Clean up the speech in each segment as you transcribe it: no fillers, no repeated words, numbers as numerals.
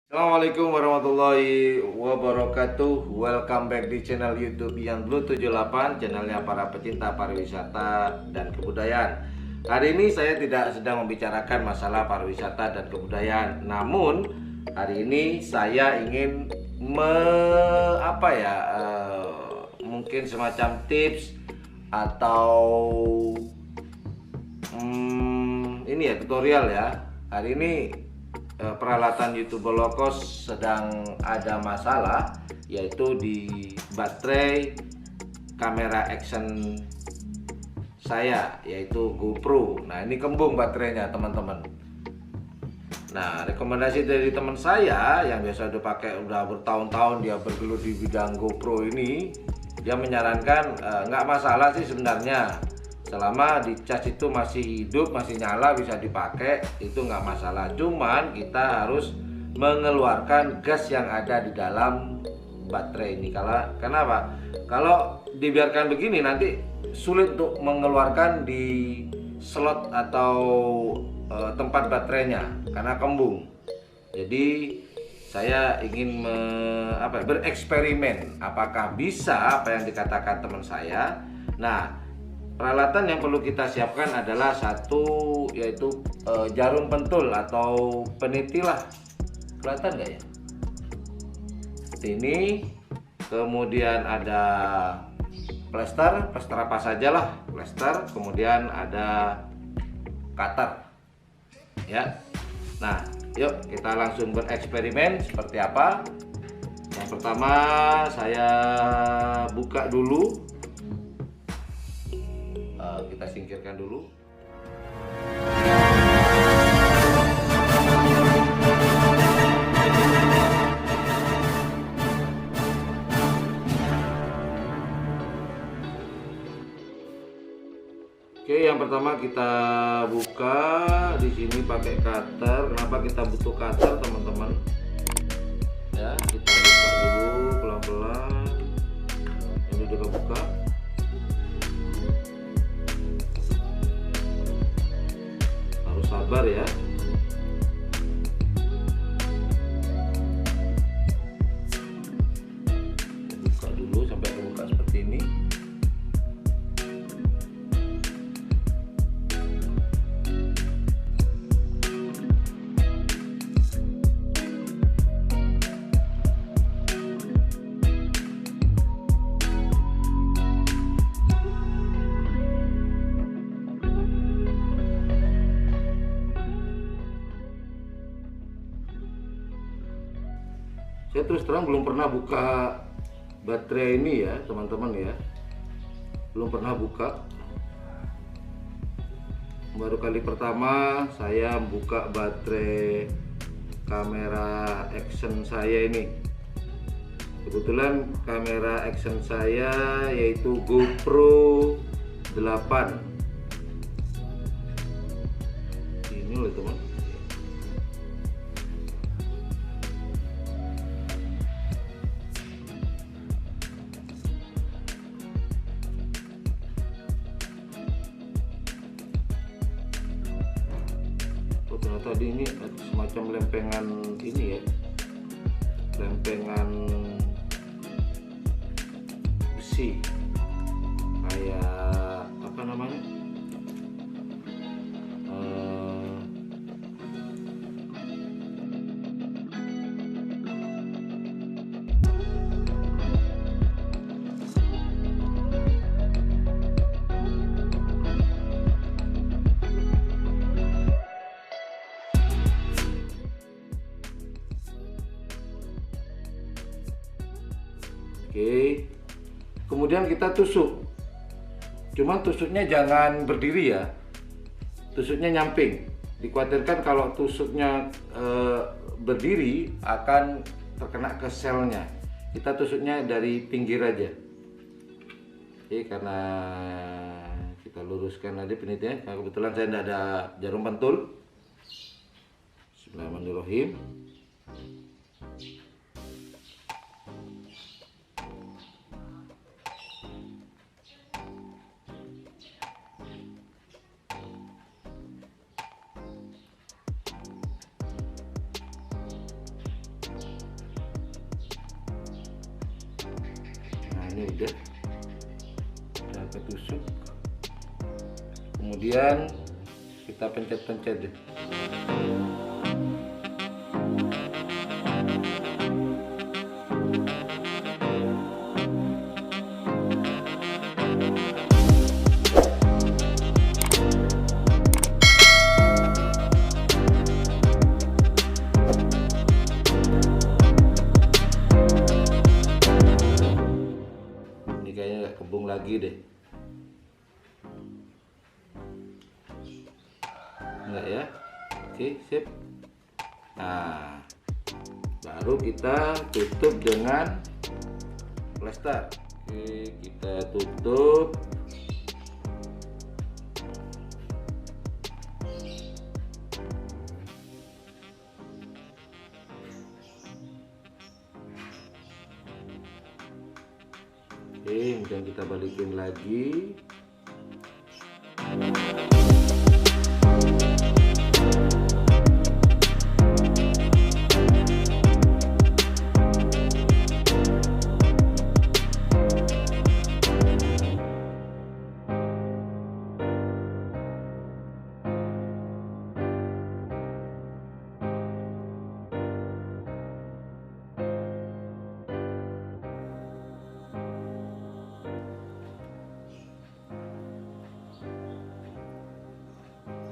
Assalamualaikum warahmatullahi wabarakatuh. Welcome back di channel YouTube yang Blue 78, channelnya para pecinta pariwisata dan kebudayaan. Hari ini saya tidak sedang membicarakan masalah pariwisata dan kebudayaan, namun hari ini saya ingin mungkin semacam tips atau ini ya tutorial ya. Hari ini peralatan YouTuber low cost sedang ada masalah, yaitu di baterai kamera action saya, yaitu GoPro. Nah, ini kembung baterainya teman-teman. Nah, rekomendasi dari teman saya yang biasa udah bertahun-tahun dia bergelut di bidang GoPro ini, dia menyarankan nggak masalah sih sebenarnya, selama di cas itu masih hidup, masih nyala, bisa dipakai, itu nggak masalah. Cuman kita harus mengeluarkan gas yang ada di dalam baterai ini. Kenapa? Kalau dibiarkan begini nanti sulit untuk mengeluarkan di slot atau tempat baterainya karena kembung. Jadi saya ingin bereksperimen apakah bisa apa yang dikatakan teman saya. Nah, peralatan yang perlu kita siapkan adalah satu, yaitu jarum pentul atau peniti lah. Kelihatan nggak ya? Ini kemudian ada plester apa saja lah, plester. Kemudian ada cutter, ya. Nah, yuk kita langsung bereksperimen seperti apa. Yang pertama saya buka dulu. Kita singkirkan dulu. Oke, yang pertama kita buka di sini pakai cutter. Kenapa kita butuh cutter, teman-teman? Ya, kita buka dulu pelan-pelan. Ini udah kebuka. Harus sabar ya. Buka dulu sampai kebuka seperti ini. Saya terus terang belum pernah buka baterai ini ya teman-teman ya, belum pernah buka. Baru kali pertama saya buka baterai kamera action saya ini. Kebetulan kamera action saya yaitu GoPro 8 ini loh teman. Ternyata ini semacam lempengan ini ya, lempengan besi, kayak apa namanya, Oke, kemudian kita tusuk. Cuman tusuknya jangan berdiri ya, tusuknya nyamping. Dikhawatirkan kalau tusuknya berdiri akan terkena ke selnya. Kita tusuknya dari pinggir aja. Oke, karena kita luruskan aja penitinya. Nah, kebetulan saya tidak ada jarum pentul. Bismillahirrahmanirrahim. ini udah ketusuk. Kemudian kita pencet-pencet deh. Ini kayaknya nggak kembung lagi deh. Enggak ya. Oke, sip. Nah, baru kita tutup dengan plester. Oke, kita tutup. Oke, kemudian kita balikin lagi.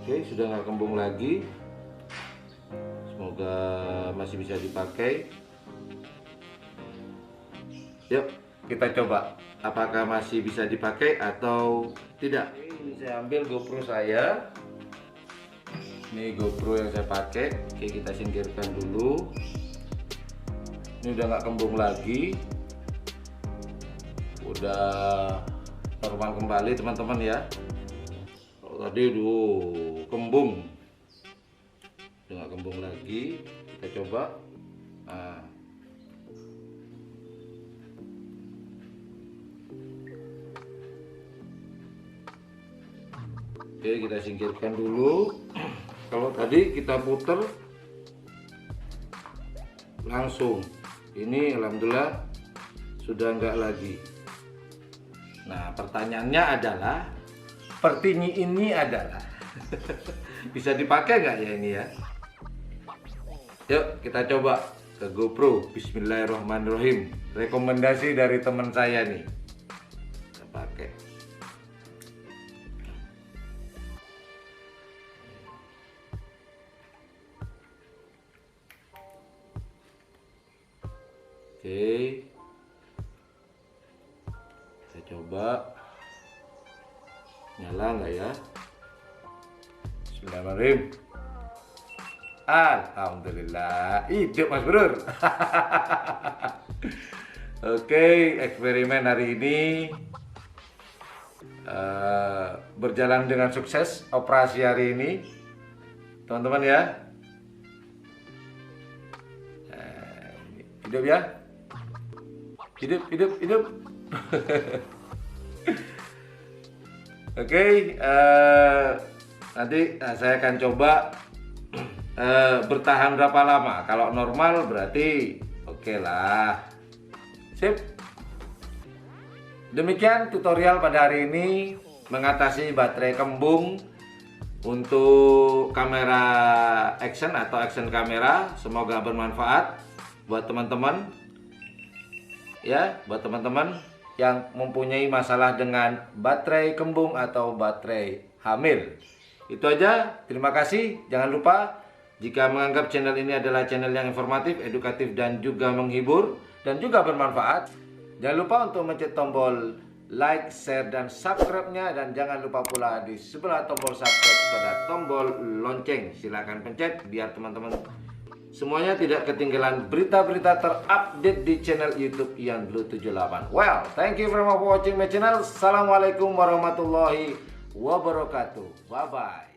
Oke, sudah nggak kembung lagi. Semoga masih bisa dipakai. Yuk, kita coba apakah masih bisa dipakai atau tidak. Ini saya ambil GoPro saya. Ini GoPro yang saya pakai. Oke, kita singkirkan dulu. Ini udah nggak kembung lagi. Udah normal kembali teman-teman ya. Tadi kembung, udah nggak kembung lagi. Kita coba. Nah. Oke, kita singkirkan dulu. Kalau tadi kita puter langsung, ini alhamdulillah sudah nggak lagi. Nah, pertanyaannya adalah seperti ini adalah bisa dipakai nggak ya ini ya? Yuk kita coba ke GoPro. Bismillahirrahmanirrahim. Rekomendasi dari teman saya nih. Kita pakai. Oke. Kita coba. Nyala nggak ya? Bismillahirrahmanirrahim. Alhamdulillah, hidup Mas Bro. Oke, eksperimen hari ini berjalan dengan sukses. Operasi hari ini, teman-teman ya. Hidup ya, hidup. Oke, nanti saya akan coba bertahan berapa lama. Kalau normal berarti oke lah. Sip. Demikian tutorial pada hari ini mengatasi baterai kembung untuk kamera action atau action kamera. Semoga bermanfaat buat teman-teman. Ya, buat teman-teman yang mempunyai masalah dengan baterai kembung atau baterai hamil. Itu aja, terima kasih. Jangan lupa jika menganggap channel ini adalah channel yang informatif, edukatif, dan juga menghibur dan juga bermanfaat, jangan lupa untuk mencet tombol like, share, dan subscribe-nya. Dan jangan lupa pula di sebelah tombol subscribe ada tombol lonceng. Silahkan pencet biar teman-teman semuanya tidak ketinggalan berita-berita terupdate di channel YouTube Ian Blue 78. Well, thank you very much for watching my channel. Assalamualaikum warahmatullahi wabarakatuh. Bye bye.